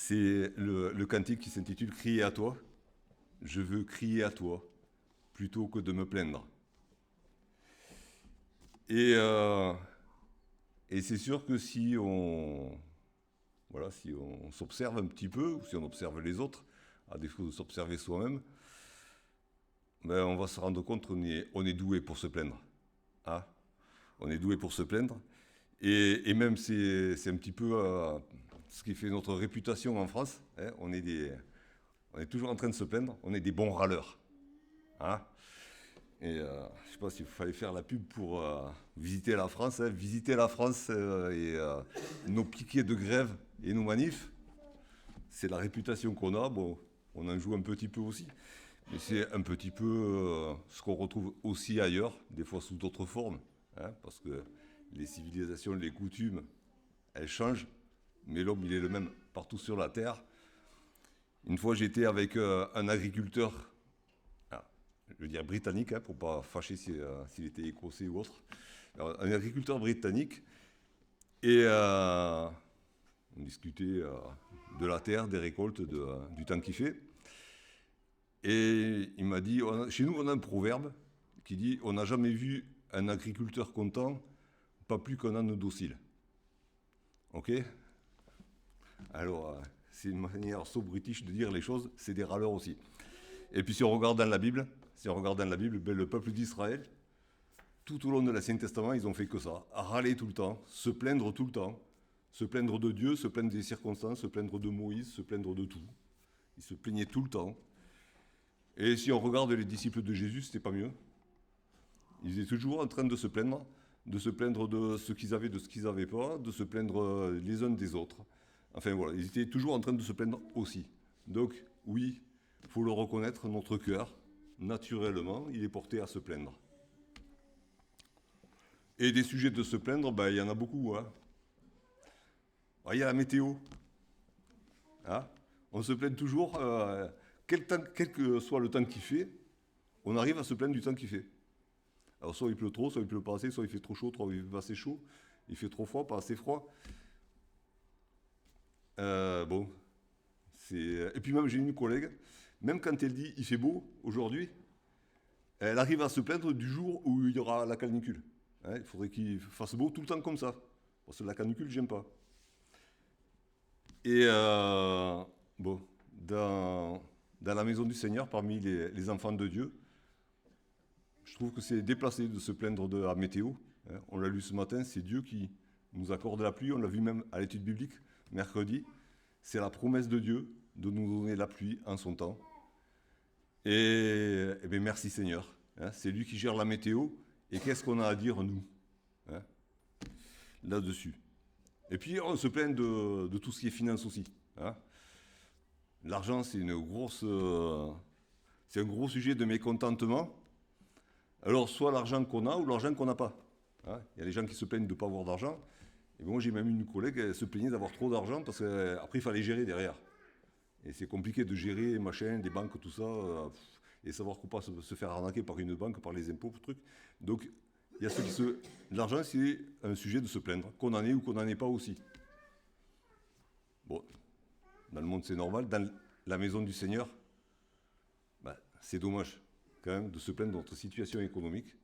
C'est le cantique qui s'intitule Crier à toi. Je veux crier à toi plutôt que de me plaindre. Et, euh, et c'est sûr que si on s'observe un petit peu, ou si on observe les autres, à défaut de s'observer soi-même, ben on va se rendre compte qu'on est doué pour se plaindre. Hein, on est doué pour se plaindre. Et même c'est un petit peu ce qui fait notre réputation en France. Hein, on est toujours en train de se plaindre, on est des bons râleurs. Hein. Et je ne sais pas s'il fallait faire la pub pour visiter la France. Hein. Visiter la France nos piquets de grève et nos manifs, c'est la réputation qu'on a. Bon, on en joue un petit peu aussi. Mais c'est un petit peu ce qu'on retrouve aussi ailleurs, des fois sous d'autres formes. Hein, parce que les civilisations, les coutumes, elles changent. Mais l'homme, il est le même partout sur la Terre. Une fois, j'étais avec un agriculteur, je veux dire britannique, hein, pour ne pas fâcher s'il était écossais ou autre. Alors, un agriculteur britannique, et on discutait de la terre, des récoltes, du temps qu'il fait. Et il m'a dit, chez nous, on a un proverbe qui dit, on n'a jamais vu un agriculteur content, pas plus qu'un âne docile. Ok? Alors, c'est une manière so british de dire les choses, c'est des râleurs aussi. Et puis si on regarde dans la Bible, ben, le peuple d'Israël, tout au long de l'Ancien Testament, ils ont fait que ça, râler tout le temps, se plaindre tout le temps, se plaindre de Dieu, se plaindre des circonstances, se plaindre de Moïse, se plaindre de tout. Ils se plaignaient tout le temps. Et si on regarde les disciples de Jésus, c'était pas mieux. Ils étaient toujours en train de se plaindre de ce qu'ils avaient, de ce qu'ils n'avaient pas, de se plaindre les uns des autres. Enfin voilà, ils étaient toujours en train de se plaindre aussi. Donc oui, il faut le reconnaître, notre cœur, naturellement, il est porté à se plaindre. Et des sujets de se plaindre, ben, il y en a beaucoup. Hein. Il y a la météo. Hein. On se plaint toujours, quel que soit le temps qu'il fait, on arrive à se plaindre du temps qu'il fait. Alors soit il pleut trop, soit il pleut pas assez, soit il fait trop chaud, soit il fait pas assez chaud, il fait trop froid, pas assez froid. Bon, et puis même j'ai une collègue, même quand elle dit il fait beau aujourd'hui, elle arrive à se plaindre du jour où il y aura la canicule. Hein, il faudrait qu'il fasse beau tout le temps comme ça, parce que la canicule, j'aime pas. Et bon, dans la maison du Seigneur, parmi les enfants de Dieu, je trouve que c'est déplacé de se plaindre de la météo. Hein. On l'a lu ce matin, c'est Dieu qui nous accorde la pluie. On l'a vu même à l'étude biblique, mercredi. C'est la promesse de Dieu de nous donner la pluie en son temps. Et bien merci Seigneur. Hein. C'est lui qui gère la météo. Et qu'est-ce qu'on a à dire, nous, hein, là-dessus. Et puis on se plaint de tout ce qui est finance aussi. Hein. L'argent, c'est un gros sujet de mécontentement. Alors, soit l'argent qu'on a ou l'argent qu'on n'a pas. Hein. Il y a des gens qui se plaignent de ne pas avoir d'argent. Et moi, j'ai même une collègue, elle se plaignait d'avoir trop d'argent parce qu'après, il fallait gérer derrière. Et c'est compliqué de gérer, machin, des banques, tout ça, et savoir qu'on ne peut pas se faire arnaquer par une banque, par les impôts, truc. Donc, il y a ceux qui se... L'argent, c'est un sujet de se plaindre, qu'on en ait ou qu'on n'en ait pas aussi. Bon, dans le monde, c'est normal. Dans la maison du Seigneur, ben, c'est dommage, quand même, de se plaindre de notre situation économique.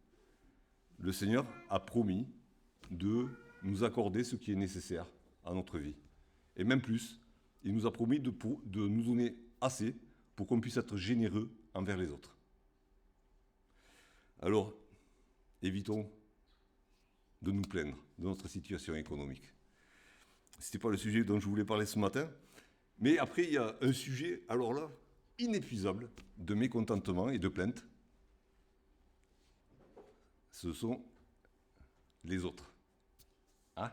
Le Seigneur a promis de nous accorder ce qui est nécessaire à notre vie. Et même plus, il nous a promis de nous donner assez pour qu'on puisse être généreux envers les autres. Alors, évitons de nous plaindre de notre situation économique. Ce n'était pas le sujet dont je voulais parler ce matin. Mais après, il y a un sujet, alors là, inépuisable, de mécontentement et de plainte. Ce sont les autres. Hein?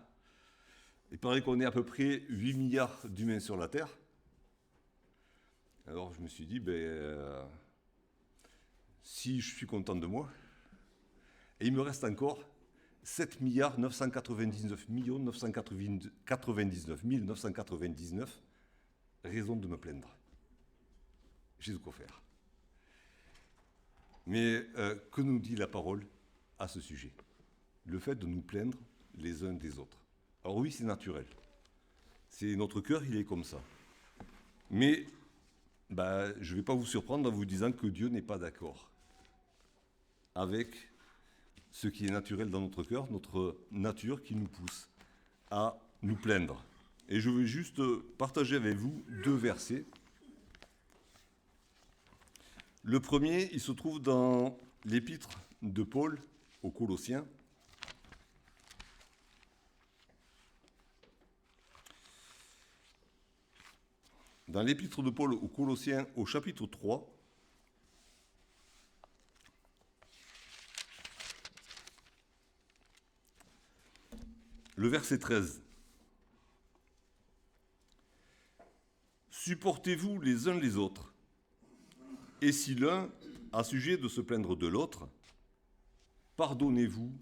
Il paraît qu'on est à peu près 8 milliards d'humains sur la Terre. Alors je me suis dit, si je suis content de moi, et il me reste encore 7 milliards 999 millions 999 999 raisons de me plaindre. J'ai de quoi faire. Mais que nous dit la parole à ce sujet? Le fait de nous plaindre les uns des autres. Alors oui, c'est naturel. C'est notre cœur, il est comme ça. Mais je ne vais pas vous surprendre en vous disant que Dieu n'est pas d'accord avec ce qui est naturel dans notre cœur, notre nature qui nous pousse à nous plaindre. Et je veux juste partager avec vous 2 versets. Le premier, il se trouve dans l'épître de Paul aux Colossiens. Dans l'épître de Paul aux Colossiens, au chapitre 3, le verset 13. Supportez-vous les uns les autres, et si l'un a sujet de se plaindre de l'autre, pardonnez-vous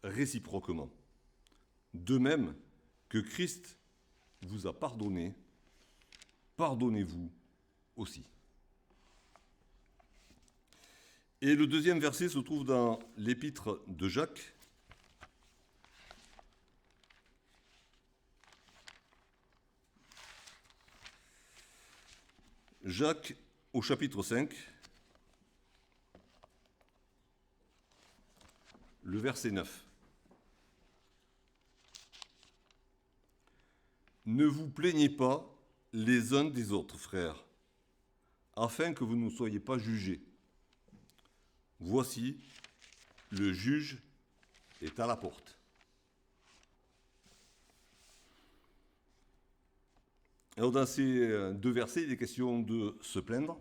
réciproquement. De même que Christ vous a pardonné, pardonnez-vous aussi. Et le deuxième verset se trouve dans l'épître de Jacques. Jacques au chapitre 5, le verset 9. Ne vous plaignez pas les uns des autres, frères, afin que vous ne soyez pas jugés. Voici, le juge est à la porte. Alors dans ces 2 versets, il est question de se plaindre.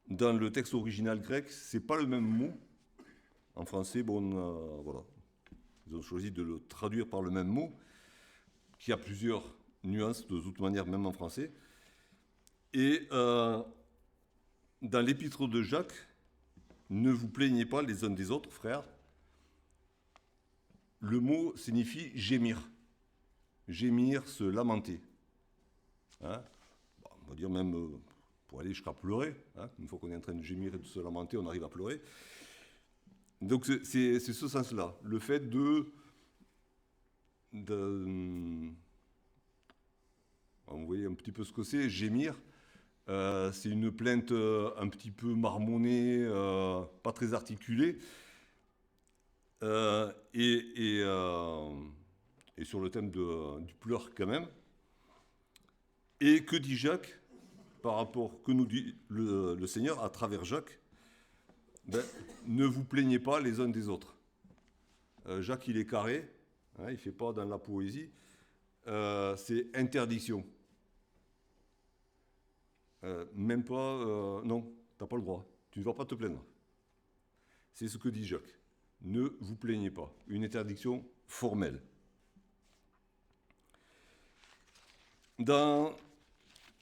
Dans le texte original grec, ce n'est pas le même mot. En français, voilà. Ils ont choisi de le traduire par le même mot, qui a plusieurs nuances de toute manière, même en français. Et dans l'épître de Jacques, ne vous plaignez pas les uns des autres, frères. Le mot signifie gémir. Gémir, se lamenter. Hein, on va dire même pour aller jusqu'à pleurer. Hein, une fois qu'on est en train de gémir et de se lamenter, on arrive à pleurer. Donc c'est ce sens-là. Le fait vous voyez un petit peu ce que c'est, gémir. C'est une plainte un petit peu marmonnée, pas très articulée. Et sur le thème du pleur quand même. Et que dit Jacques par rapport, que nous dit le Seigneur à travers Jacques? Ne vous plaignez pas les uns des autres. Jacques, il est carré, hein, il ne fait pas dans la poésie, c'est interdiction. Même pas, non, tu n'as pas le droit, tu ne vas pas te plaindre. C'est ce que dit Jacques. Ne vous plaignez pas, une interdiction formelle. Dans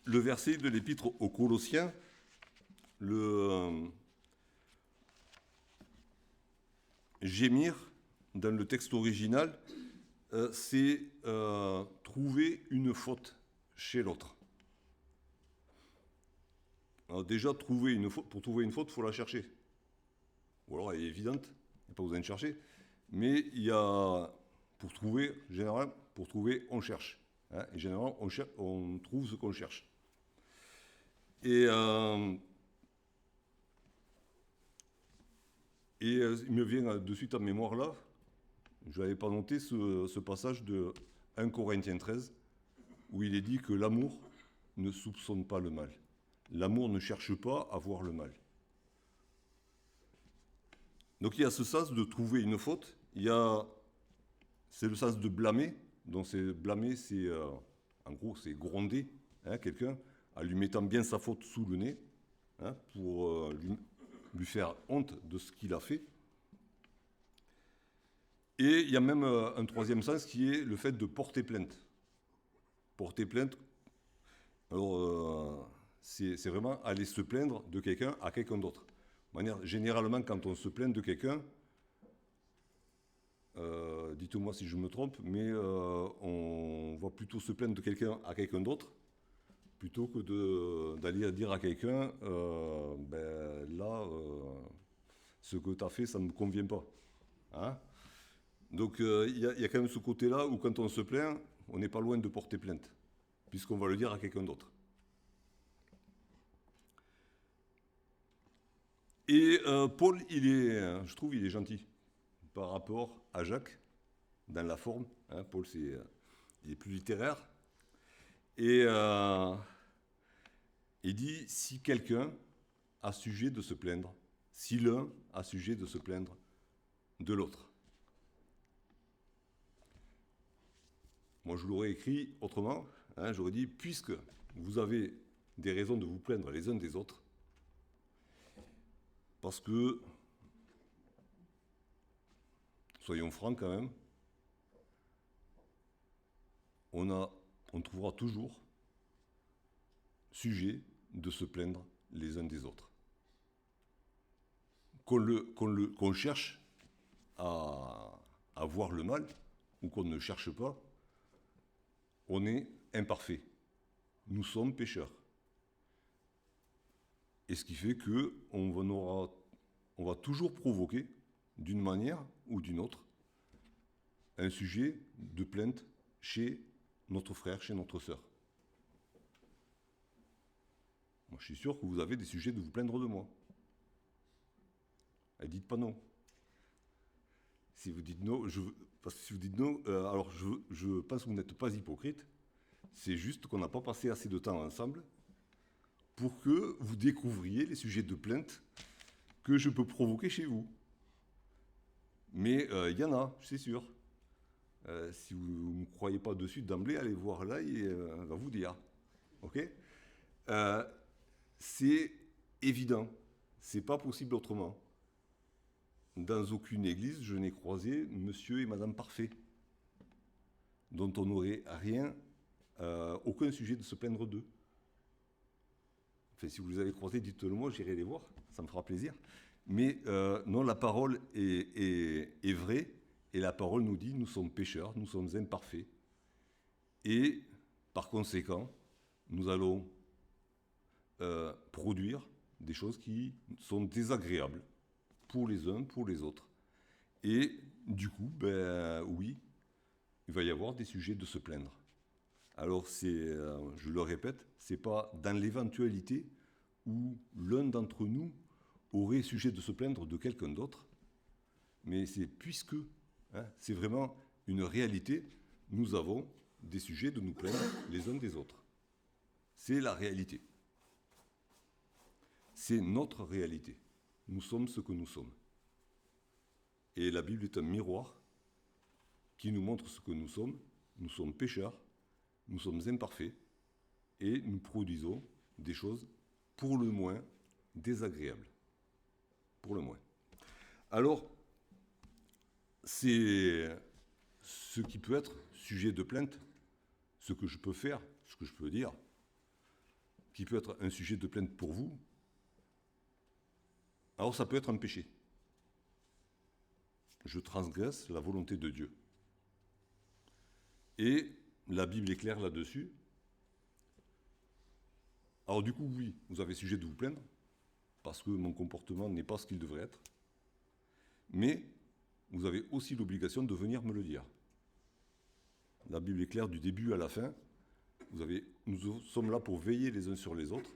le verset de l'épître aux Colossiens, le gémir, dans le texte original, c'est trouver une faute chez l'autre. Alors déjà, pour trouver une faute, il faut la chercher. Ou alors elle est évidente, il n'y a pas besoin de chercher. Mais il y a, pour trouver, on cherche. Hein, et généralement, on trouve ce qu'on cherche. Et il me vient de suite en mémoire là, je n'avais pas noté ce passage de 1 Corinthiens 13, où il est dit que l'amour ne soupçonne pas le mal. L'amour ne cherche pas à voir le mal. Donc il y a ce sens de trouver une faute, c'est le sens de blâmer. Donc blâmer, c'est en gros, c'est gronder, hein, quelqu'un en lui mettant bien sa faute sous le nez, hein, pour lui faire honte de ce qu'il a fait. Et il y a même un troisième sens qui est le fait de porter plainte. Porter plainte, alors c'est vraiment aller se plaindre de quelqu'un à quelqu'un d'autre. Généralement, quand on se plaint de quelqu'un, dites-moi si je me trompe, mais on va plutôt se plaindre de quelqu'un à quelqu'un d'autre, plutôt que d'aller dire à quelqu'un, ce que tu as fait, ça ne me convient pas. Hein, donc il y a quand même ce côté-là où quand on se plaint, on n'est pas loin de porter plainte. puisqu'on va le dire à quelqu'un d'autre. Et Paul, je trouve, il est gentil par rapport à Jacques, dans la forme. Hein, Paul, il est plus littéraire. Et il dit, si quelqu'un a sujet de se plaindre, si l'un a sujet de se plaindre de l'autre. Moi, je l'aurais écrit autrement. Hein, j'aurais dit, puisque vous avez des raisons de vous plaindre les uns des autres, parce que, soyons francs quand même, on trouvera toujours sujet de se plaindre les uns des autres. Qu'on cherche à voir le mal, ou qu'on ne cherche pas, on est imparfait. Nous sommes pécheurs. Et ce qui fait qu'on va toujours provoquer, d'une manière ou d'une autre, un sujet de plainte chez notre frère, chez notre sœur. Moi, je suis sûr que vous avez des sujets de vous plaindre de moi. Et dites pas non. Si vous dites non, parce que si vous dites non, alors je pense que vous n'êtes pas hypocrite. C'est juste qu'on n'a pas passé assez de temps ensemble pour que vous découvriez les sujets de plainte que je peux provoquer chez vous. Mais il y en a, c'est sûr. Si vous ne me croyez pas dessus d'emblée, allez voir là, il va vous dire. Ok ? C'est évident. C'est pas possible autrement. Dans aucune église, je n'ai croisé monsieur et madame parfaits, dont on n'aurait aucun sujet de se plaindre d'eux. Enfin, si vous les avez croisés, dites-le moi, j'irai les voir, ça me fera plaisir. Mais non, la parole est vraie, et la parole nous dit, nous sommes pécheurs, nous sommes imparfaits. Et par conséquent, nous allons produire des choses qui sont désagréables pour les uns, pour les autres. Et du coup, oui, il va y avoir des sujets de se plaindre. Alors, je le répète, c'est pas dans l'éventualité où l'un d'entre nous aurait sujet de se plaindre de quelqu'un d'autre, mais c'est puisque, c'est vraiment une réalité, nous avons des sujets de nous plaindre les uns des autres. C'est la réalité. C'est notre réalité. Nous sommes ce que nous sommes. Et la Bible est un miroir qui nous montre ce que nous sommes. Nous sommes pécheurs, nous sommes imparfaits, et nous produisons des choses pour le moins désagréables. Pour le moins. Alors, c'est ce qui peut être sujet de plainte, ce que je peux faire, ce que je peux dire, qui peut être un sujet de plainte pour vous. Alors ça peut être un péché. Je transgresse la volonté de Dieu. Et la Bible est claire là-dessus. Alors du coup, oui, vous avez sujet de vous plaindre, parce que mon comportement n'est pas ce qu'il devrait être. Mais vous avez aussi l'obligation de venir me le dire. La Bible est claire du début à la fin. Nous sommes là pour veiller les uns sur les autres.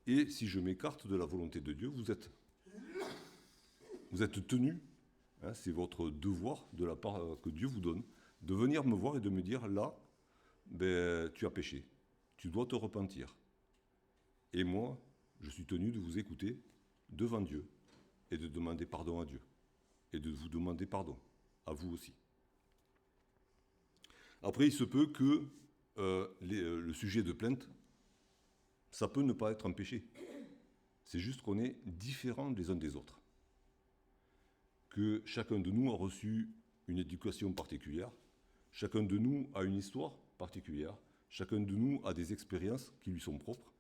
Et si je m'écarte de la volonté de Dieu, vous êtes tenus, c'est votre devoir de la part que Dieu vous donne, de venir me voir et de me dire, là, tu as péché, tu dois te repentir. Et moi, je suis tenu de vous écouter devant Dieu et de demander pardon à Dieu. Et de vous demander pardon, à vous aussi. Après, il se peut que le sujet de plainte, ça peut ne pas être un péché. C'est juste qu'on est différents les uns des autres. Que chacun de nous a reçu une éducation particulière, chacun de nous a une histoire particulière, chacun de nous a des expériences qui lui sont propres,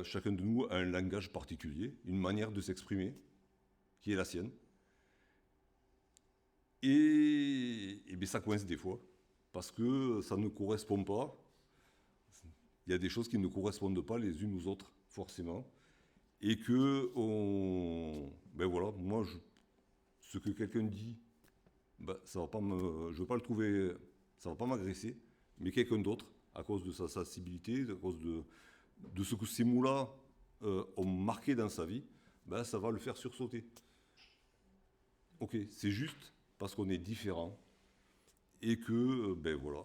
chacun de nous a un langage particulier, une manière de s'exprimer qui est la sienne. Et ça coince des fois, parce que ça ne correspond pas. Il y a des choses qui ne correspondent pas les unes aux autres, forcément. Et que, moi, ce que quelqu'un dit, ça va pas je ne veux pas le trouver, ça ne va pas m'agresser, mais quelqu'un d'autre, à cause de sa sensibilité, à cause de ce que ces mots-là ont marqué dans sa vie, ben, ça va le faire sursauter. Ok, c'est juste parce qu'on est différent et que, ben voilà,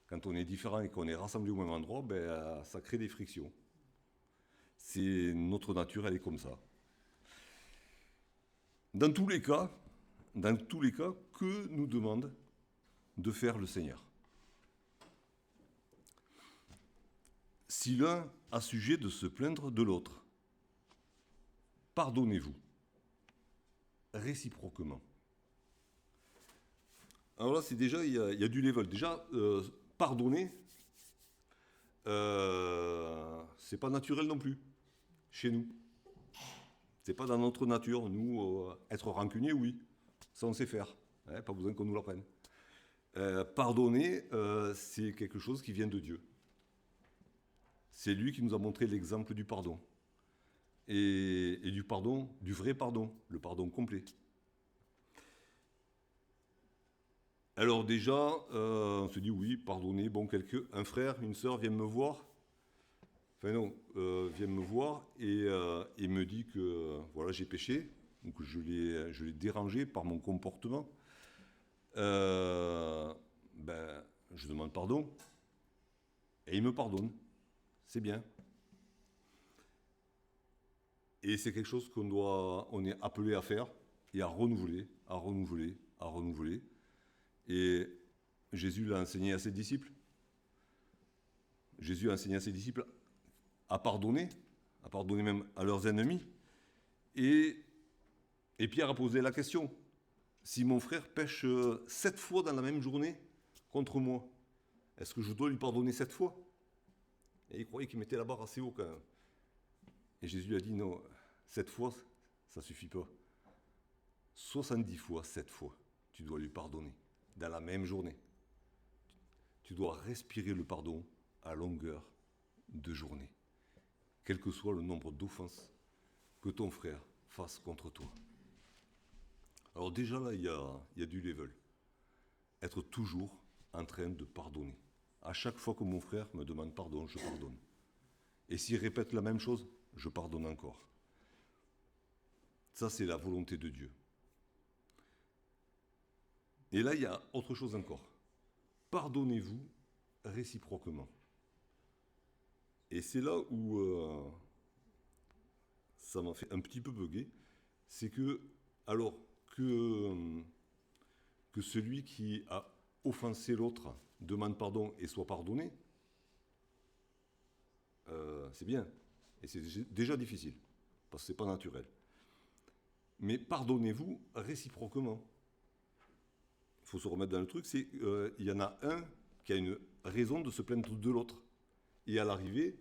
quand on est différent et qu'on est rassemblés au même endroit, ben, ça crée des frictions. C'est notre nature, elle est comme ça. Dans tous les cas, que nous demande de faire le Seigneur? Si l'un a sujet de se plaindre de l'autre, pardonnez-vous, réciproquement. Alors là, c'est déjà, il y a du level. Déjà, pardonner, c'est pas naturel non plus, chez nous. C'est pas dans notre nature. Nous, être rancunier, oui, ça on sait faire. Hein, pas besoin qu'on nous l'apprenne. Pardonner, c'est quelque chose qui vient de Dieu. C'est lui qui nous a montré l'exemple du pardon. Et du pardon, du vrai pardon, le pardon complet. Alors déjà, on se dit oui, pardonner, bon, un frère, une sœur viennent me voir, viennent me voir et me dit que voilà, j'ai péché, donc je l'ai dérangé par mon comportement. Ben, je demande pardon et il me pardonne. C'est bien. Et c'est quelque chose on est appelé à faire et à renouveler, à renouveler, à renouveler. Et Jésus l'a enseigné à ses disciples. Jésus a enseigné à ses disciples à pardonner même à leurs ennemis. Et Pierre a posé la question, si mon frère pêche 7 fois dans la même journée contre moi, est-ce que je dois lui pardonner 7 fois? Et il croyait qu'il mettait la barre assez haut quand même. Et Jésus lui a dit non, 7 fois, ça suffit pas. 70 fois, 7 fois, tu dois lui pardonner dans la même journée. Tu dois respirer le pardon à longueur de journée, quel que soit le nombre d'offenses que ton frère fasse contre toi. Alors déjà là, il y a du level. Être toujours en train de pardonner. À chaque fois que mon frère me demande pardon, je pardonne. Et s'il répète la même chose, je pardonne encore. Ça, c'est la volonté de Dieu. Et là, il y a autre chose encore. Pardonnez-vous réciproquement. Et c'est là où ça m'a fait un petit peu bugger. C'est que, alors que celui qui a offensé l'autre demande pardon et soit pardonné, c'est bien. Et c'est déjà difficile, parce que ce n'est pas naturel. Mais pardonnez-vous réciproquement. Il faut se remettre dans le truc, c'est il y en a un qui a une raison de se plaindre de l'autre. Et à l'arrivée,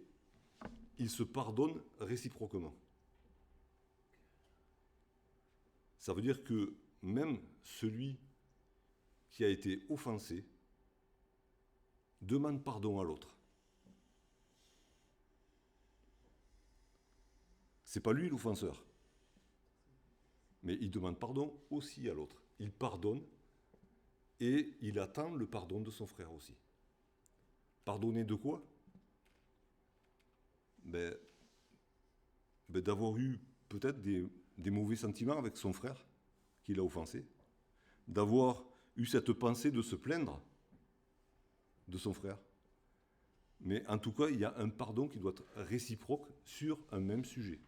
il se pardonne réciproquement. Ça veut dire que même celui qui a été offensé demande pardon à l'autre. C'est pas lui l'offenseur, mais il demande pardon aussi à l'autre. Il pardonne et il attend le pardon de son frère aussi. Pardonner de quoi? D'avoir eu peut-être des mauvais sentiments avec son frère qui l'a offensé, d'avoir eu cette pensée de se plaindre de son frère. Mais en tout cas, il y a un pardon qui doit être réciproque sur un même sujet.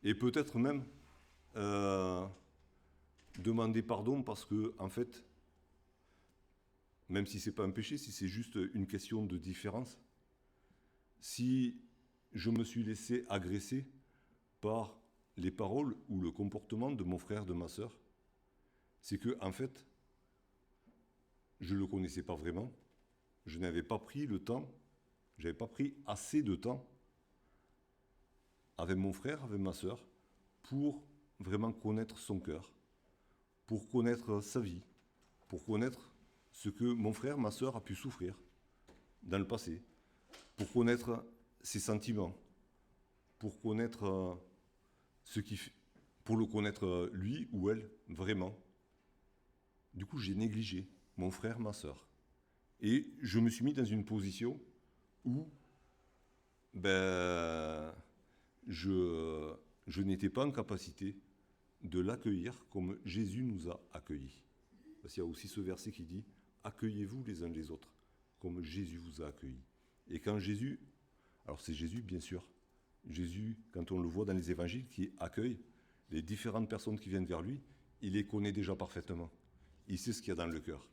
Et peut-être même demander pardon parce que, en fait, même si ce n'est pas un péché, si c'est juste une question de différence, si je me suis laissé agresser par les paroles ou le comportement de mon frère, de ma sœur, c'est que, en fait, je ne le connaissais pas vraiment, je n'avais pas pris le temps, je n'avais pas pris assez de temps avec mon frère, avec ma sœur, pour vraiment connaître son cœur, pour connaître sa vie, pour connaître ce que mon frère, ma sœur a pu souffrir dans le passé, pour connaître ses sentiments, pour connaître pour le connaître lui ou elle vraiment. Du coup, j'ai négligé mon frère, ma sœur. Et je me suis mis dans une position où ben, je n'étais pas en capacité de l'accueillir comme Jésus nous a accueillis. Parce qu'il y a aussi ce verset qui dit « Accueillez-vous les uns les autres, comme Jésus vous a accueillis ». Et quand Jésus, alors c'est Jésus bien sûr, Jésus, quand on le voit dans les évangiles, qui accueille les différentes personnes qui viennent vers lui, il les connaît déjà parfaitement. Il sait ce qu'il y a dans le cœur.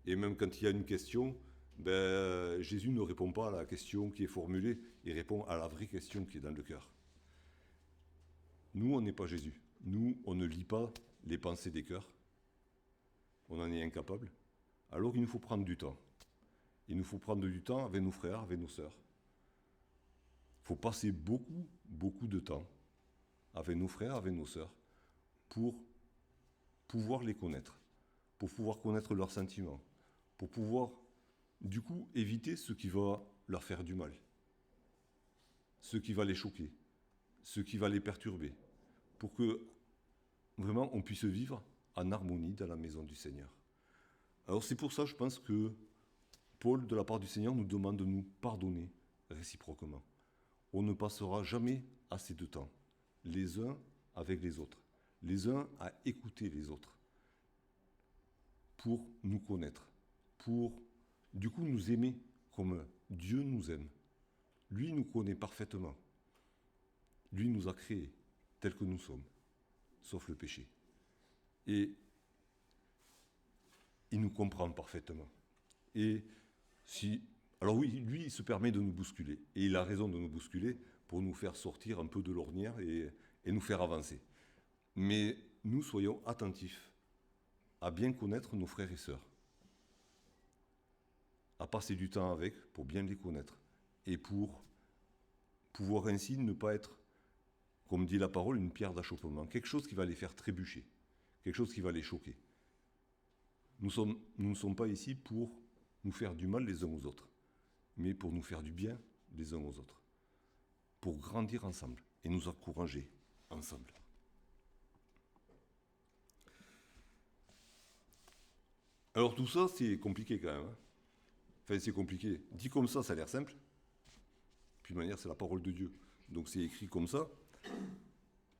Et même quand il y a une question, ben, Jésus ne répond pas à la question qui est formulée, il répond à la vraie question qui est dans le cœur. Nous, on n'est pas Jésus. Nous, on ne lit pas les pensées des cœurs. On en est incapable. Alors il nous faut prendre du temps. Il nous faut prendre du temps avec nos frères, avec nos sœurs. Il faut passer beaucoup, beaucoup de temps avec nos frères, avec nos sœurs, pour pouvoir les connaître, pour pouvoir connaître leurs sentiments, pour pouvoir, du coup, éviter ce qui va leur faire du mal, ce qui va les choquer, ce qui va les perturber, pour que vraiment on puisse vivre en harmonie dans la maison du Seigneur. Alors c'est pour ça, je pense que Paul, de la part du Seigneur, nous demande de nous pardonner réciproquement. On ne passera jamais assez de temps, les uns avec les autres, les uns à écouter les autres, pour nous connaître, pour du coup nous aimer comme Dieu nous aime. Lui nous connaît parfaitement. Lui nous a créés tels que nous sommes, sauf le péché. Et il nous comprend parfaitement. Et si... Alors oui, lui, il se permet de nous bousculer. Et il a raison de nous bousculer pour nous faire sortir un peu de l'ornière et nous faire avancer. Mais nous soyons attentifs à bien connaître nos frères et sœurs, à passer du temps avec pour bien les connaître et pour pouvoir ainsi ne pas être, comme dit la parole, une pierre d'achoppement, quelque chose qui va les faire trébucher, quelque chose qui va les choquer. Nous ne sommes pas ici pour nous faire du mal les uns aux autres, mais pour nous faire du bien les uns aux autres, pour grandir ensemble et nous encourager ensemble. Alors tout ça, c'est compliqué quand même. Enfin, c'est compliqué. Dit comme ça a l'air simple. Puis de manière, c'est la parole de Dieu. Donc c'est écrit comme ça.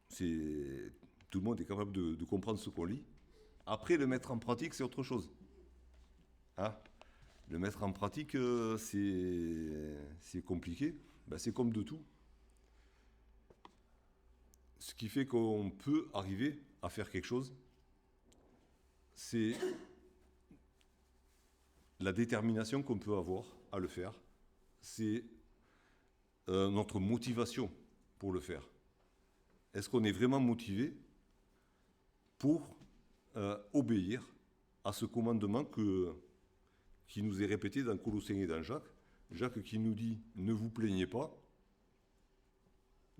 Tout le monde est capable de comprendre ce qu'on lit. Après, le mettre en pratique, c'est autre chose. Hein? Le mettre en pratique, c'est compliqué. Ben, c'est comme de tout. Ce qui fait qu'on peut arriver à faire quelque chose, c'est la détermination qu'on peut avoir à le faire. C'est notre motivation pour le faire. Est-ce qu'on est vraiment motivé pour obéir à ce commandement qui nous est répété dans Colossiens et dans Jacques? Jacques qui nous dit « Ne vous plaignez pas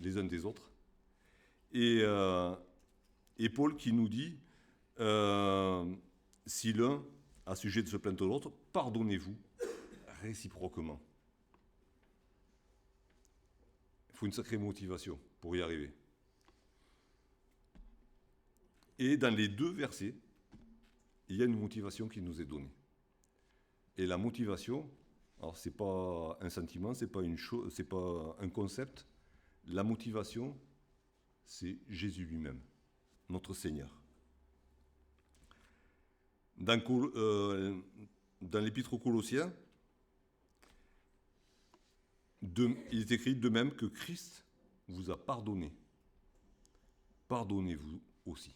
les uns des autres ». Et Paul qui nous dit si l'un a sujet de se plaindre de l'autre, pardonnez-vous réciproquement. Il faut une sacrée motivation pour y arriver. Et dans les deux versets, il y a une motivation qui nous est donnée. Et la motivation, alors c'est pas un sentiment, c'est pas une chose, c'est pas un concept. La motivation, c'est Jésus lui-même, notre Seigneur. Dans l'Épître aux Colossiens, il est écrit de même que Christ vous a pardonné. Pardonnez-vous aussi.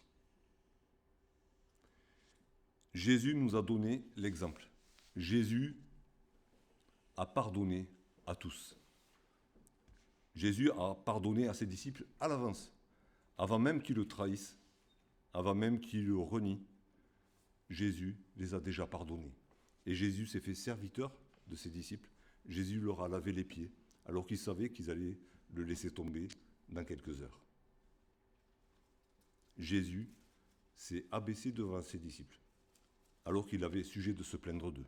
Jésus nous a donné l'exemple. Jésus a pardonné à tous. Jésus a pardonné à ses disciples à l'avance, avant même qu'ils le trahissent, avant même qu'ils le renient. Jésus les a déjà pardonnés. Et Jésus s'est fait serviteur de ses disciples. Jésus leur a lavé les pieds, alors qu'il savait qu'ils allaient le laisser tomber dans quelques heures. Jésus s'est abaissé devant ses disciples, alors qu'il avait sujet de se plaindre d'eux.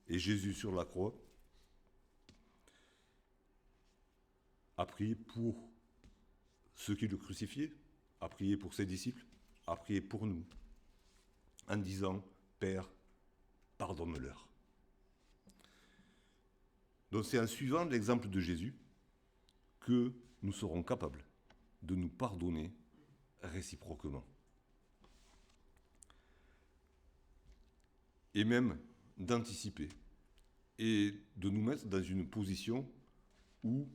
Et Jésus sur la croix a prié pour ceux qui le crucifiaient, a prié pour ses disciples, a prié pour nous, en disant « Père, pardonne-leur, Donc c'est en suivant l'exemple de Jésus que nous serons capables de nous pardonner réciproquement. Et même d'anticiper et de nous mettre dans une position où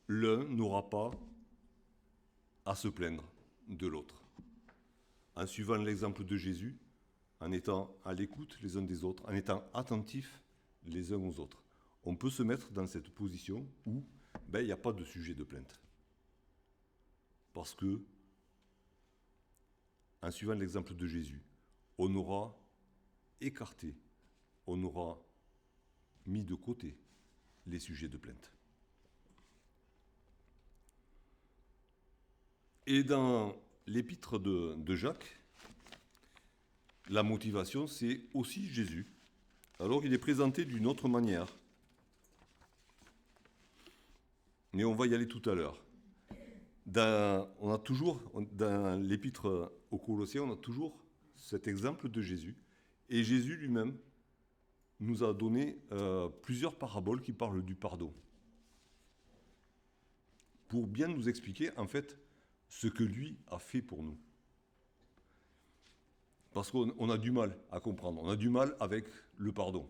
l'un n'aura pas à se plaindre de l'autre. En suivant l'exemple de Jésus, en étant à l'écoute les uns des autres, en étant attentifs les uns aux autres. On peut se mettre dans cette position où il n'y a pas de sujet de plainte. Parce que, en suivant l'exemple de Jésus, on aura écarté, on aura mis de côté les sujets de plainte. Et dans l'épître de Jacques, la motivation, c'est aussi Jésus. Alors il est présenté d'une autre manière. Mais on va y aller tout à l'heure. On a toujours, dans l'épître aux Colossiens, on a toujours cet exemple de Jésus. Et Jésus lui-même nous a donné plusieurs paraboles qui parlent du pardon. Pour bien nous expliquer, en fait, ce que lui a fait pour nous. Parce qu'on a du mal à comprendre, on a du mal avec le pardon.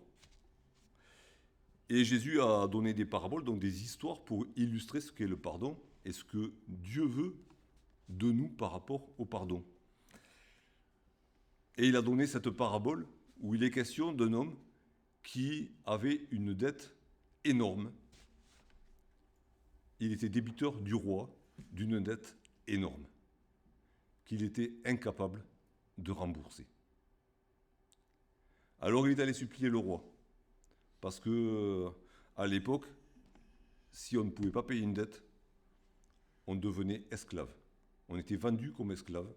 Et Jésus a donné des paraboles, donc des histoires pour illustrer ce qu'est le pardon et ce que Dieu veut de nous par rapport au pardon. Et il a donné cette parabole où il est question d'un homme qui avait une dette énorme. Il était débiteur du roi d'une dette énorme qu'il était incapable de rembourser. Alors il est allé supplier le roi. Parce que à l'époque, si on ne pouvait pas payer une dette, on devenait esclave. On était vendu comme esclave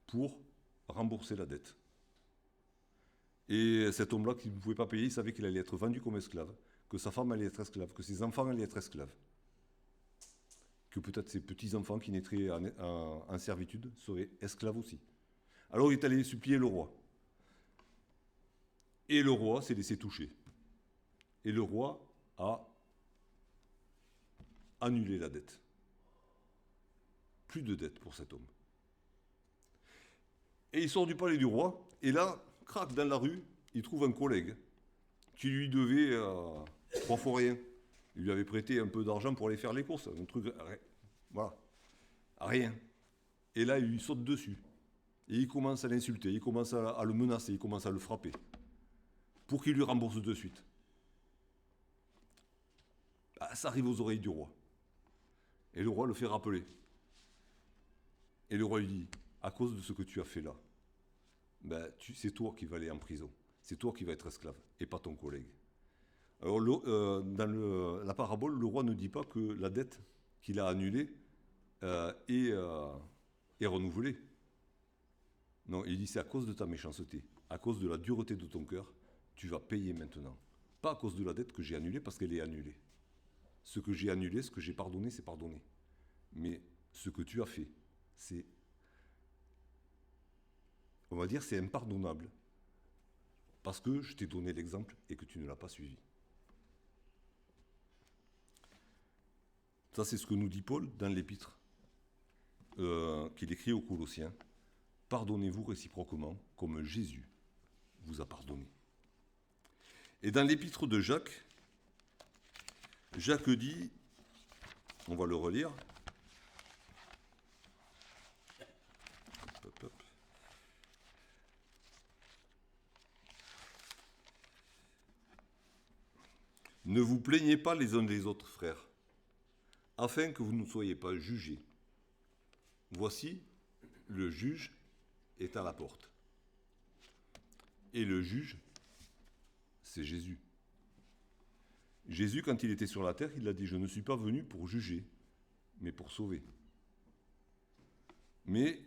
pour rembourser la dette. Et cet homme-là qui ne pouvait pas payer, il savait qu'il allait être vendu comme esclave, que sa femme allait être esclave, que ses enfants allaient être esclaves, que peut-être ses petits-enfants qui naîtraient en servitude seraient esclaves aussi. Alors il est allé supplier le roi. Et le roi s'est laissé toucher. Et le roi a annulé la dette. Plus de dette pour cet homme. Et il sort du palais du roi, et là, crac, dans la rue, il trouve un collègue qui lui devait 3 fois rien. Il lui avait prêté un peu d'argent pour aller faire les courses, un truc, voilà, rien. Et là, il lui saute dessus. Et il commence à l'insulter, il commence à le menacer, il commence à le frapper. Pour qu'il lui rembourse de suite. Ça arrive aux oreilles du roi. Et le roi le fait rappeler. Et le roi lui dit, à cause de ce que tu as fait là, c'est toi qui vas aller en prison. C'est toi qui vas être esclave, et pas ton collègue. Alors, dans la parabole, le roi ne dit pas que la dette qu'il a annulée est renouvelée. Non, il dit, c'est à cause de ta méchanceté, à cause de la dureté de ton cœur, tu vas payer maintenant. Pas à cause de la dette que j'ai annulée, parce qu'elle est annulée. Ce que j'ai annulé, ce que j'ai pardonné, c'est pardonné. Mais ce que tu as fait, c'est, on va dire, c'est impardonnable. Parce que je t'ai donné l'exemple et que tu ne l'as pas suivi. Ça, c'est ce que nous dit Paul dans l'épître qu'il écrit aux Colossiens. Pardonnez-vous réciproquement comme Jésus vous a pardonné. Et dans l'épître de Jacques, Jacques dit, on va le relire, hop, hop. Ne vous plaignez pas les uns des autres, frères, afin que vous ne soyez pas jugés. Voici, le juge est à la porte. Et le juge, c'est Jésus. Jésus, quand il était sur la terre, il a dit « Je ne suis pas venu pour juger, mais pour sauver ». Mais,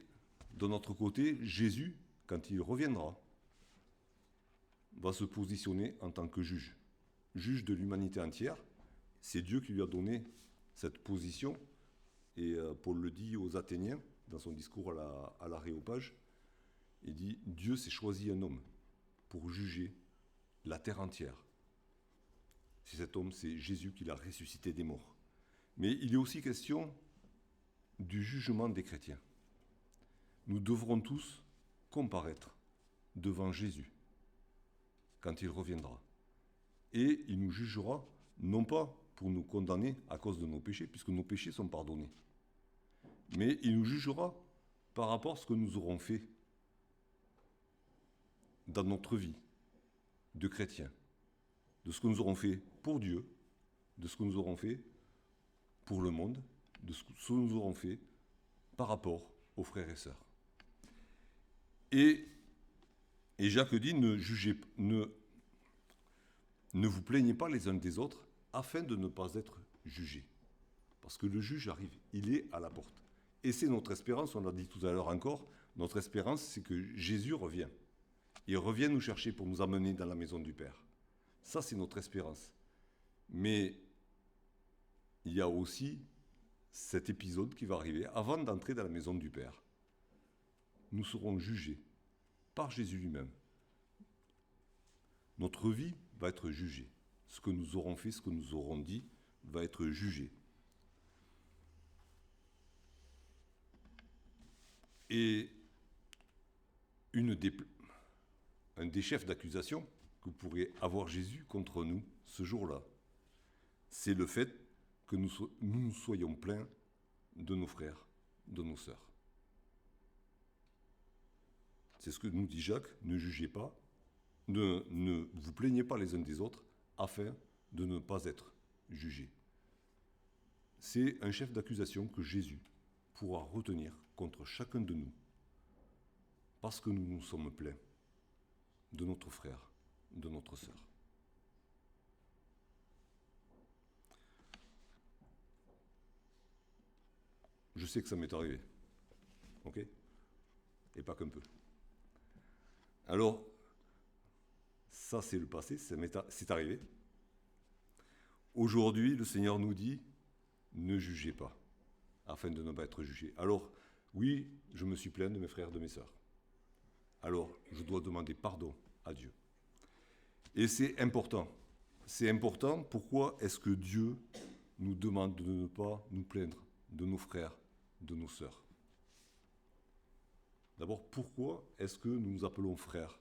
de notre côté, Jésus, quand il reviendra, va se positionner en tant que juge. Juge de l'humanité entière. C'est Dieu qui lui a donné cette position. Et Paul le dit aux Athéniens, dans son discours à l'Aréopage, il dit « Dieu s'est choisi un homme pour juger la terre entière ». Si cet homme, c'est Jésus qui l'a ressuscité des morts. Mais il est aussi question du jugement des chrétiens. Nous devrons tous comparaître devant Jésus quand il reviendra. Et il nous jugera, non pas pour nous condamner à cause de nos péchés, puisque nos péchés sont pardonnés, mais il nous jugera par rapport à ce que nous aurons fait dans notre vie de chrétiens, de ce que nous aurons fait pour Dieu, de ce que nous aurons fait pour le monde, de ce que nous aurons fait par rapport aux frères et sœurs. Et Jacques dit, ne vous plaignez pas les uns des autres, afin de ne pas être jugés. Parce que le juge arrive, il est à la porte. Et c'est notre espérance, on l'a dit tout à l'heure encore, notre espérance, c'est que Jésus revient. Il revient nous chercher pour nous amener dans la maison du Père. Ça, c'est notre espérance. Mais il y a aussi cet épisode qui va arriver. Avant d'entrer dans la maison du Père, nous serons jugés par Jésus lui-même. Notre vie va être jugée. Ce que nous aurons fait, ce que nous aurons dit, va être jugé. Et un des chefs d'accusation que pourrait avoir Jésus contre nous ce jour-là, c'est le fait que nous soyons pleins de nos frères, de nos sœurs. C'est ce que nous dit Jacques, ne jugez pas, ne vous plaignez pas les uns des autres, afin de ne pas être jugés. C'est un chef d'accusation que Jésus pourra retenir contre chacun de nous, parce que nous nous sommes pleins de notre frère, de notre sœur. Je sais que ça m'est arrivé, ok ? Et pas qu'un peu. Alors, ça c'est le passé, c'est arrivé. Aujourd'hui, le Seigneur nous dit, ne jugez pas, afin de ne pas être jugés. Alors, oui, je me suis plaint de mes frères, de mes sœurs. Alors, je dois demander pardon à Dieu. Et c'est important. C'est important, pourquoi est-ce que Dieu nous demande de ne pas nous plaindre de nos frères, de nos sœurs ? D'abord, pourquoi est-ce que nous nous appelons frères ?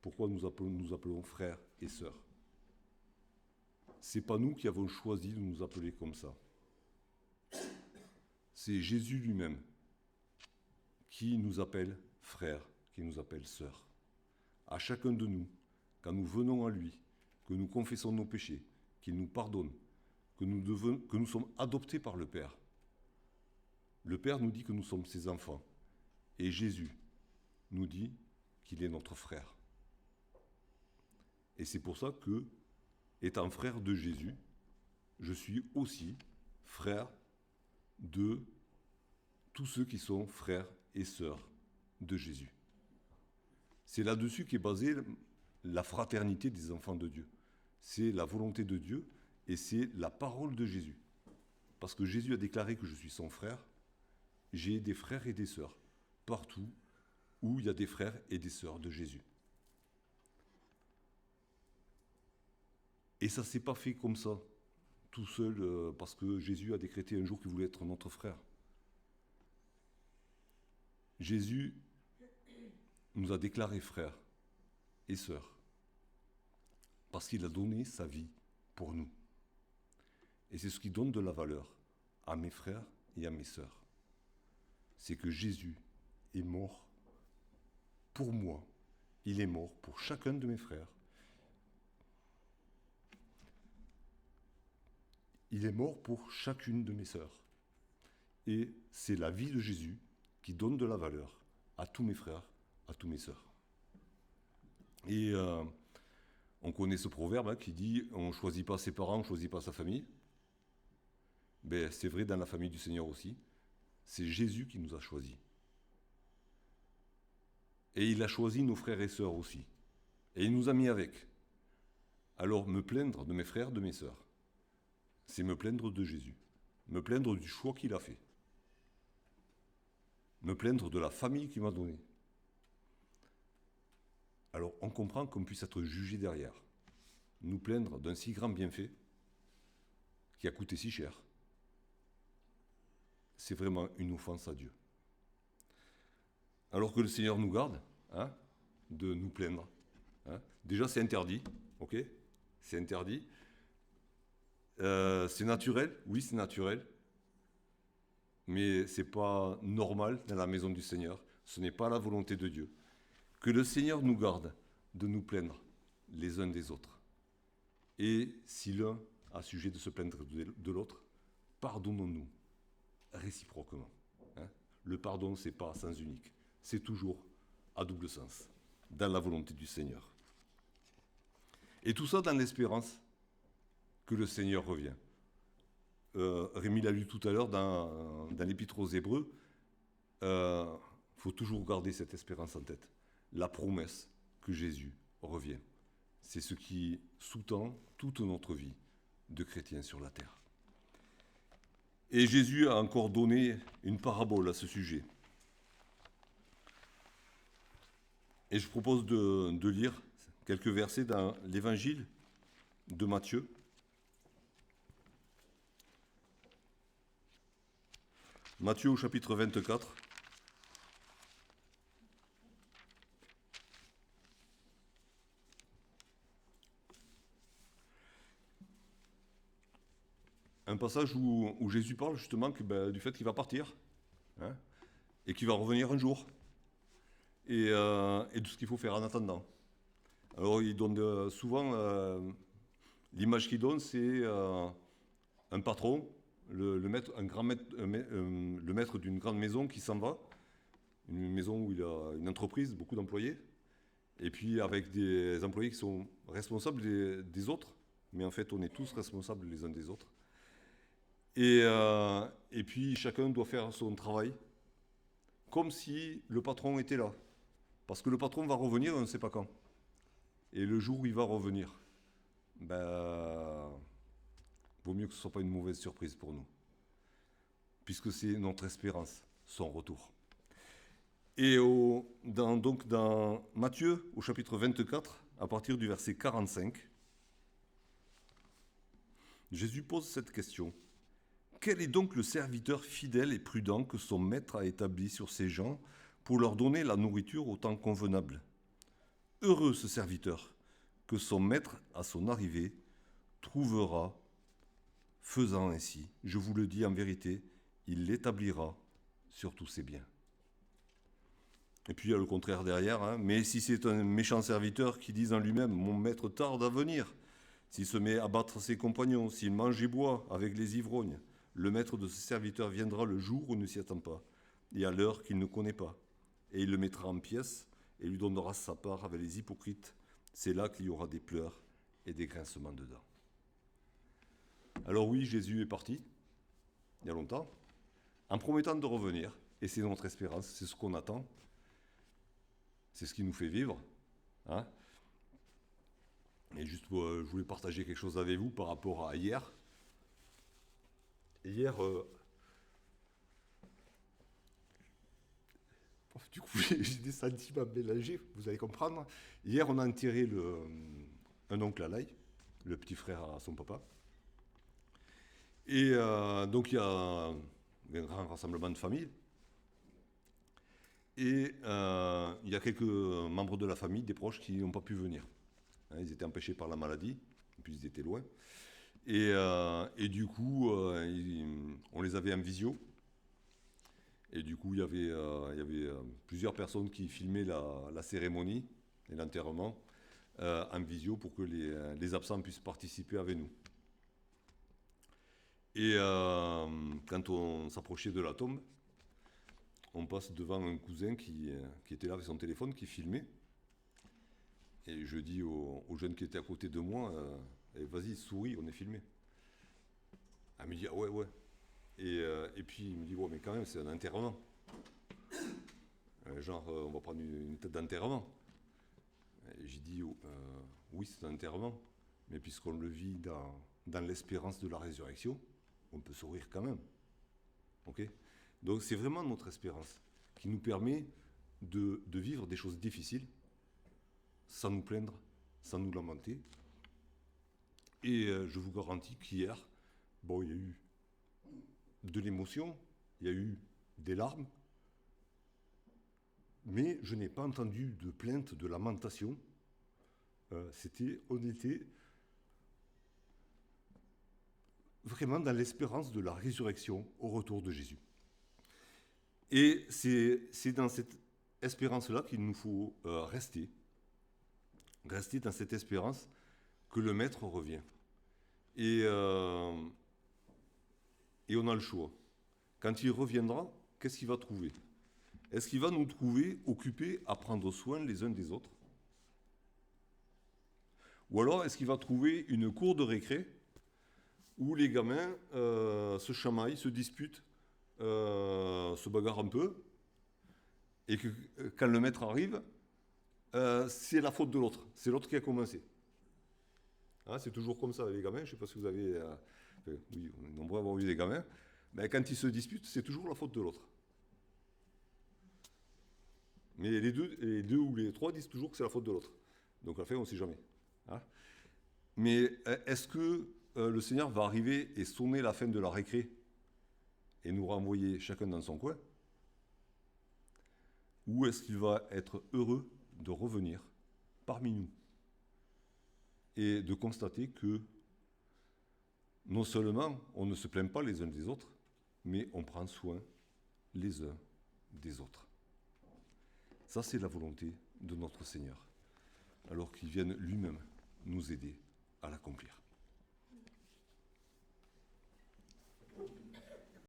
Pourquoi nous appelons frères et sœurs ? Ce n'est pas nous qui avons choisi de nous appeler comme ça. C'est Jésus lui-même qui nous appelle frères, qui nous appelle sœurs. À chacun de nous, quand nous venons à lui, que nous confessons nos péchés, qu'il nous pardonne, que nous sommes adoptés par le Père. Le Père nous dit que nous sommes ses enfants. Et Jésus nous dit qu'il est notre frère. Et c'est pour ça que, étant frère de Jésus, je suis aussi frère de tous ceux qui sont frères et sœurs de Jésus. C'est là-dessus qu'est basée la fraternité des enfants de Dieu. C'est la volonté de Dieu et c'est la parole de Jésus. Parce que Jésus a déclaré que je suis son frère, j'ai des frères et des sœurs partout où il y a des frères et des sœurs de Jésus. Et ça ne s'est pas fait comme ça, tout seul, parce que Jésus a décrété un jour qu'il voulait être notre frère. Jésus nous a déclarés frères et sœurs, parce qu'il a donné sa vie pour nous. Et c'est ce qui donne de la valeur à mes frères et à mes sœurs. C'est que Jésus est mort pour moi. Il est mort pour chacun de mes frères. Il est mort pour chacune de mes sœurs. Et c'est la vie de Jésus qui donne de la valeur à tous mes frères, à tous mes sœurs. Et on connaît ce proverbe qui dit « on ne choisit pas ses parents, on ne choisit pas sa famille ». Ben, c'est vrai dans la famille du Seigneur aussi. C'est Jésus qui nous a choisis. Et il a choisi nos frères et sœurs aussi. Et il nous a mis avec. Alors me plaindre de mes frères, de mes sœurs, c'est me plaindre de Jésus. Me plaindre du choix qu'il a fait. Me plaindre de la famille qu'il m'a donnée. Alors on comprend qu'on puisse être jugé derrière. Nous plaindre d'un si grand bienfait, qui a coûté si cher, c'est vraiment une offense à Dieu. Alors que le Seigneur nous garde, hein, de nous plaindre. Hein. Déjà, c'est interdit, ok? C'est interdit. C'est naturel, oui, c'est naturel. Mais ce n'est pas normal dans la maison du Seigneur. Ce n'est pas la volonté de Dieu. Que le Seigneur nous garde de nous plaindre les uns des autres. Et si l'un a sujet de se plaindre de l'autre, pardonnons-nous réciproquement. Hein. Le pardon, ce n'est pas à sens unique. C'est toujours à double sens, dans la volonté du Seigneur. Et tout ça dans l'espérance que le Seigneur revient. Rémi l'a lu tout à l'heure dans l'Épître aux Hébreux. Il faut toujours garder cette espérance en tête. La promesse que Jésus revient. C'est ce qui sous-tend toute notre vie de chrétiens sur la terre. Et Jésus a encore donné une parabole à ce sujet. Et je propose de lire quelques versets dans l'Évangile de Matthieu. Matthieu au chapitre 24. Un passage où Jésus parle justement du fait qu'il va partir, hein, et qu'il va revenir un jour, et de ce qu'il faut faire en attendant. Alors il donne souvent, l'image qu'il donne, c'est un patron, le maître d'une grande maison qui s'en va, une maison où il a une entreprise, beaucoup d'employés, et puis avec des employés qui sont responsables des autres, mais en fait on est tous responsables les uns des autres. Et puis chacun doit faire son travail comme si le patron était là. Parce que le patron va revenir, on ne sait pas quand. Et le jour où il va revenir, vaut mieux que ce ne soit pas une mauvaise surprise pour nous. Puisque c'est notre espérance, son retour. Et dans Matthieu, au chapitre 24, à partir du verset 45, Jésus pose cette question. Quel est donc le serviteur fidèle et prudent que son maître a établi sur ses gens pour leur donner la nourriture au temps convenable? Heureux ce serviteur que son maître, à son arrivée, trouvera, faisant ainsi. Je vous le dis en vérité, il l'établira sur tous ses biens. Et puis il y a le contraire derrière. Hein. Mais si c'est un méchant serviteur qui dit en lui-même, mon maître tarde à venir, s'il se met à battre ses compagnons, s'il mange et boit avec les ivrognes, le maître de ce serviteur viendra le jour où il ne s'y attend pas, et à l'heure qu'il ne connaît pas. Et il le mettra en pièces et lui donnera sa part avec les hypocrites. C'est là qu'il y aura des pleurs et des grincements de dents. Alors oui, Jésus est parti, il y a longtemps, en promettant de revenir. Et c'est notre espérance, c'est ce qu'on attend. C'est ce qui nous fait vivre. Hein. Et juste, je voulais partager quelque chose avec vous par rapport à hier. Hier, du coup, j'ai des sentiments mélangés, vous allez comprendre. Hier, on a enterré un oncle à l'ail, le petit frère à son papa. Et donc, il y a un grand rassemblement de famille. Et il y a quelques membres de la famille, des proches, qui n'ont pas pu venir. Hein, ils étaient empêchés par la maladie, et puis ils étaient loin. Et du coup, on les avait en visio. Et du coup, il y avait plusieurs personnes qui filmaient la cérémonie et l'enterrement en visio pour que les absents puissent participer avec nous. Et quand on s'approchait de la tombe, on passe devant un cousin qui était là avec son téléphone, qui filmait. Et je dis au jeune qui était à côté de moi, vas-y, souris, on est filmé. Elle me dit, ah ouais. Et puis il me dit, ouais, mais quand même, c'est un enterrement. On va prendre une tête d'enterrement. Et j'ai dit, oui, c'est un enterrement, mais puisqu'on le vit dans l'espérance de la résurrection, on peut sourire quand même. Ok ? Donc c'est vraiment notre espérance qui nous permet de vivre des choses difficiles sans nous plaindre, sans nous lamenter. Et je vous garantis qu'hier, Bon, il y a eu de l'émotion, il y a eu des larmes, mais je n'ai pas entendu de plainte, de lamentation. On était vraiment dans l'espérance de la résurrection au retour de Jésus. Et c'est dans cette espérance-là qu'il nous faut rester dans cette espérance que le Maître revient. Et on a le choix. Quand il reviendra, qu'est-ce qu'il va trouver? Est-ce qu'il va nous trouver occupés à prendre soin les uns des autres? Ou alors est-ce qu'il va trouver une cour de récré où les gamins se chamaillent, se disputent, se bagarrent un peu, et que quand le maître arrive, c'est la faute de l'autre. C'est l'autre qui a commencé. Hein, c'est toujours comme ça, les gamins. Je ne sais pas si vous avez... oui, on est nombreux à avoir vu des gamins. Mais quand ils se disputent, c'est toujours la faute de l'autre. Mais les deux ou les trois disent toujours que c'est la faute de l'autre. Donc à la fin, on ne sait jamais. Hein. Mais est-ce que le Seigneur va arriver et sonner la fin de la récré et nous renvoyer chacun dans son coin? Ou est-ce qu'il va être heureux de revenir parmi nous et de constater que non seulement on ne se plaint pas les uns des autres, mais on prend soin les uns des autres. Ça, c'est la volonté de notre Seigneur, alors qu'il vienne lui-même nous aider à l'accomplir.